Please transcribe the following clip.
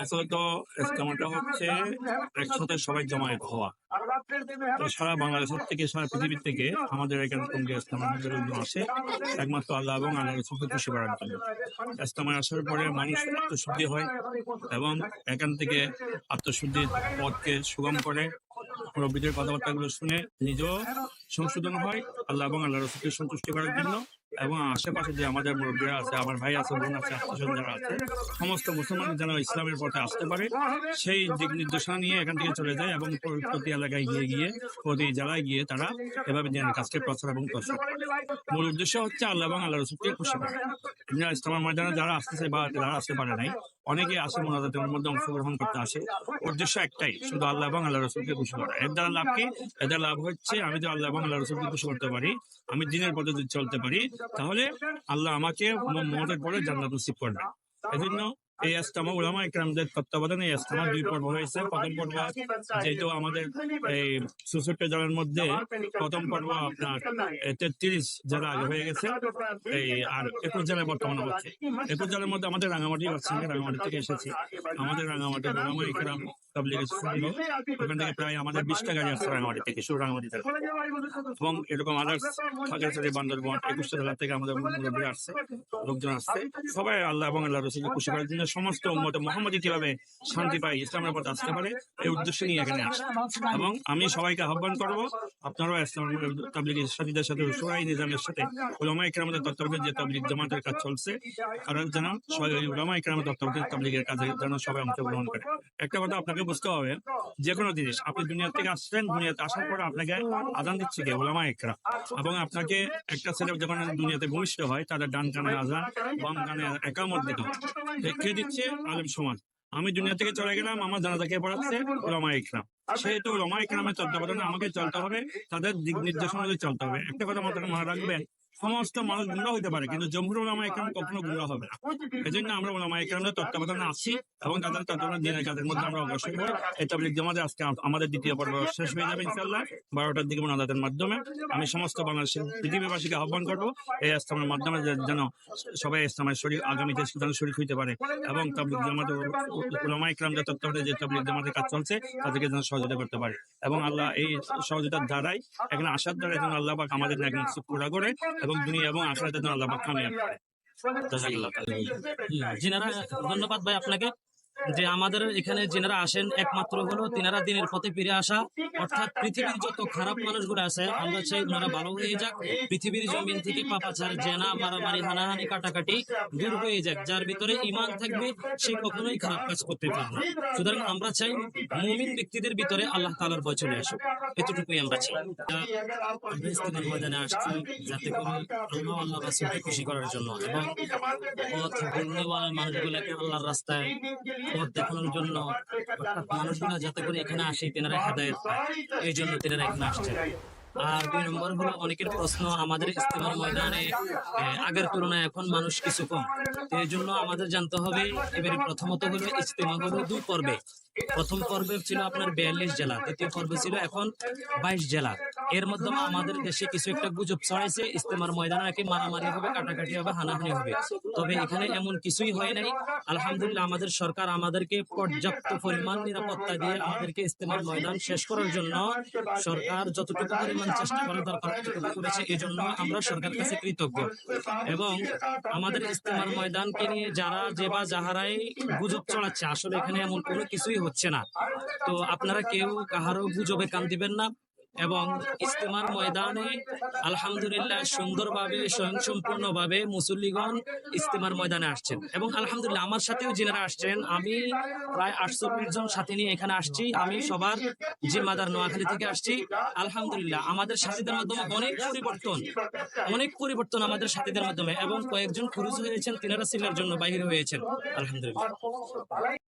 আসলে তো ইজতেমাটা হচ্ছে একসাথে সবাই জমায়েত হওয়া। তো সারা বাংলাদেশের থেকে সারা পৃথিবীর থেকে আমাদের এখানে সঙ্গে ইজতেমার মধ্যে লোকজন আসে একমাত্র আল্লাহ এবং আল্লাহ রসুলকে খুশি করার জন্য। ইজতেমায় আসার পরে মানুষ আত্মশুদ্ধি হয় এবং এখান থেকে আত্মশুদ্ধির পথকে সুগম করে, মুরব্বীদের কথাবার্তাগুলো শুনে নিজেও সংশোধন হয় আল্লাহ এবং আল্লাহ রসুলকে সন্তুষ্ট করার জন্য। এবং আশেপাশে যে আমাদের মুরব্বীরা আছে, আমার ভাই আছে, বোন আছে, আত্মীয় যারা আছে, সমস্ত মুসলমান যেন ইসলামের পথে আসতে পারে সেই দিক নির্দেশনা নিয়ে এখান থেকে চলে যায় এবং প্রতি এলাকায় গিয়ে প্রতি জেলায় গিয়ে তারা এভাবে দিনের কাজকে প্রচার এবং প্রচার। মূল উদ্দেশ্য হচ্ছে আল্লাহ এবং আল্লাহ রসুলকে খুশি করা। ইজতেমার ময়দানে যারা আসতেছে বা যারা আসতে পারে নাই, অনেকে আসে মোনাজাতের মধ্যে অংশগ্রহণ করতে আসে, উদ্দেশ্য একটাই, শুধু আল্লাহ এবং আল্লাহ রসুলকে খুশি করা। এর দ্বারা লাভ কি? এদের লাভ হচ্ছে আমি যদি আল্লাহ এবং আল্লাহ রসুলকে খুশি করতে পারি, আমি দিনের পথে যদি চলতে পারি, তাহলে আল্লাহ আমাকে মতের পরে জান্নাত নসিব করবে। এজন্য এই ইজতেমা উলামা ইকরামদের তত্ত্বাবধানে এই ইজতেমা 2 পর্ব হয়েছে। প্রথম পর্ব যেহেতু আমাদের এই 64 জেলার মধ্যে প্রথম পর্ব আপনার 33 জেলা আগে হয়ে গেছে, এই আর 21 জেলায় বর্তমানে হচ্ছে। 21 জেলার মধ্যে আমাদের রাঙামাটি আছে, রাঙামাটি থেকে এসেছি। আমাদের রাঙামাটি উলামা ইকরাম তাবলীগের সংঘ, ওখান থেকে প্রায় আমাদের 20টা গাড়ি আসছে রাঙামাটি থেকে, শুধু রাঙামাটি থেকে। এবং এরকম আদার্স খাগড়াছড়ি, বান্দরবান, 21টা জেলা থেকে আমাদের মুরব্বী আসছে, লোকজন আসছে। সবাই আল্লাহ এবং আল্লাহ রসুলকে খুশি করার জন্য সমস্ত উম্মতে মুহাম্মদী কিভাবে শান্তি পায়, ইসলামের পথে আসতে পারে, এই উদ্দেশ্য নিয়ে এখানে আসে। এবং আমি সবাইকে আহ্বান করবো, আপনারাও ইসলামের তাবলীগের সাথীদের সাথে, শুরাই নিজামের সাথে উলামা ইকরামের তত্ত্বাবধানে যে তাবলীগ জামাতের কাজ চলছে, তারা যেন উলামা ইকরামের তত্ত্বাবধানে তাবলীগের কাজে যেন সবাই অংশগ্রহণ করে। একটা কথা আপনাকে বুঝতে হবে, যে কোনো জিনিস আপনি দুনিয়া থেকে আসছেন, দুনিয়াতে আসার পরে আপনাকে আযান দিচ্ছে কে? উলামা ইকরাম। এবং আপনাকে একটা ছেলে যখন দুনিয়াতে ভূমিষ্ঠ হয়, তাদের ডান কানে আযান, বাম কানে ইকামত দিতে হয়। কে দিচ্ছে? আলেম সমাজ। আমি দুনিয়া থেকে চলে গেলাম, আমার জানাজা কে পড়াচ্ছে? উলামা ইকরাম। সেহেতু উলামা ইকরামের তত্ত্বাবধানে আমাকে চলতে হবে, তাদের দিক নির্দেশনা অনুযায়ী চলতে হবে। একটা কথা মাথায় মনে রাখবেন, সমস্ত মানুষ গুমরাহ হতে পারে, কিন্তু জমহুর উলামা ইকরাম কখনো গুমরাহ হবে না। এজন্য আমরা উলামা ইকরামের তত্ত্বাবধানে আছি এবং তাদের তত্ত্বাবধানে দিনের কাজের মধ্যে আমরা অগ্রসর হই। এই তাবলীগ জামাতে আজকে আমাদের 2য় পর্ব শেষ হয়ে যাবে ইনশাআল্লাহ 12টার দিকে মোনাজাতের মাধ্যমে। আমি সমস্ত বাংলাদেশের পৃথিবীবাসীকে আহ্বান করবো এই ইজতেমার মাধ্যমে যেন সবাই ইজতেমায় শরীক, আগামীতে যেন শরীক হইতে পারে এবং তাবলীগ জামাতে উলামা ইকরামদের তত্ত্বাবধানে যে তাবলীগ জামাতের কাজ চলছে তাদেরকে যেন সহযোগিতা করতে পারে। এবং আল্লাহ এই সহযোগিতার দ্বারাই, এখানে আসার দ্বারা যেন আল্লাহ পাক আমাদের নেক নসিব পুরা করে এবং দুনিয়া এবং আখিরাতে যেন আল্লাহ পাক কামিয়াব করে। জিনারা, ধন্যবাদ ভাই আপনাকে। যে আমাদের এখানে যিনারা আসেন একমাত্র হলো তিনারা দিনের পথে ফিরে আসা, অর্থাৎ পৃথিবীর যত খারাপ মানুষগুলো আছে আমরা চাই ওনারা ভালো হয়ে যাক, পৃথিবীর জমিন থেকে পাপাচার, জেনা, মারামারি, হানাহানি, কাটাকাটি দূর হয়ে যাক। যার ভিতরে ঈমান থাকবে সে কখনোই খারাপ কাজ করতে পারবে না। সুতরাং আমরা চাই মুমিন ব্যক্তিদের ভিতরে আল্লাহ তাআলার ভয় চলে আসুক, এতটুকুই আমরা চাই। আমরা ইজতেমার ময়দানে আসছি যাতে করে আল্লাহ রাসূলকে খুশি করার জন্য এবং পথ ভুলনেওয়ালা মানুষগুলোকে আল্লাহর রাস্তায় পথ দেখানোর জন্য, অর্থাৎ মানুষগুলা যাতে করে এখানে আসে তেনারা হেদায়েত পায়, এই জন্য তেনারা এখানে আসছে। আর 2 নম্বর হলো অনেকের প্রশ্ন, আমাদের ইজতেমার ময়দানে আগের তুলনায় এখন মানুষ কিছু কম, এই জন্য আমাদের জানতে হবে এবারে প্রথমত হলো ইজতেমা হলো 2 পর্বে। প্রথম পর্বে ছিল আপনার 42 জেলা, দ্বিতীয় পর্বে ছিল এখন 22 জেলা। এর মাধ্যমে আমাদের দেশে কিছু একটা গুজব ছড়াইছে ইজতেমার ময়দানে নাকি মারামারি হবে, কাটাকাটি হবে, হানাহানি হবে। তবে এখানে এমন কিছুই হয় নাই। আলহামদুলিল্লাহ আমাদের সরকার আমাদেরকে পর্যাপ্ত পরিমাণ নিরাপত্তা দিয়ে আমাদেরকে ইজতেমার ময়দান শেষ করার জন্য সরকার যতটুকু পরিমাণ চেষ্টা করার দরকার ততটুকু করেছে, এই জন্য আমরা সরকারের কাছে কৃতজ্ঞ। এবং আমাদের ইজতেমার ময়দানকে নিয়ে যারা যে বা যাহারাই গুজব ছড়াচ্ছে, আসলে এখানে এমন কোনো কিছুই হচ্ছে না। তো আপনারা কেউ কাহারও গুজবে কান দিবেন না। এবং ইজতেমার ময়দানে আলহামদুলিল্লাহ সুন্দরভাবে স্বয়ংসম্পূর্ণভাবে মুসল্লিগণ ইজতেমার ময়দানে আসছেন এবং আলহামদুলিল্লাহ আমার সাথেও যিনারা আসছেন, আমি প্রায় 48 জন সাথী নিয়ে এখানে আসছি। আমি সবার জিম্মাদার নোয়াখালী থেকে আসছি। আলহামদুলিল্লাহ আমাদের সাথীদের মাধ্যমে অনেক পরিবর্তন আমাদের সাথীদের মাধ্যমে, এবং কয়েকজন খুরুজ হয়েছেন, তিনারা সিলের জন্য বাহির হয়েছেন। আলহামদুলিল্লাহ।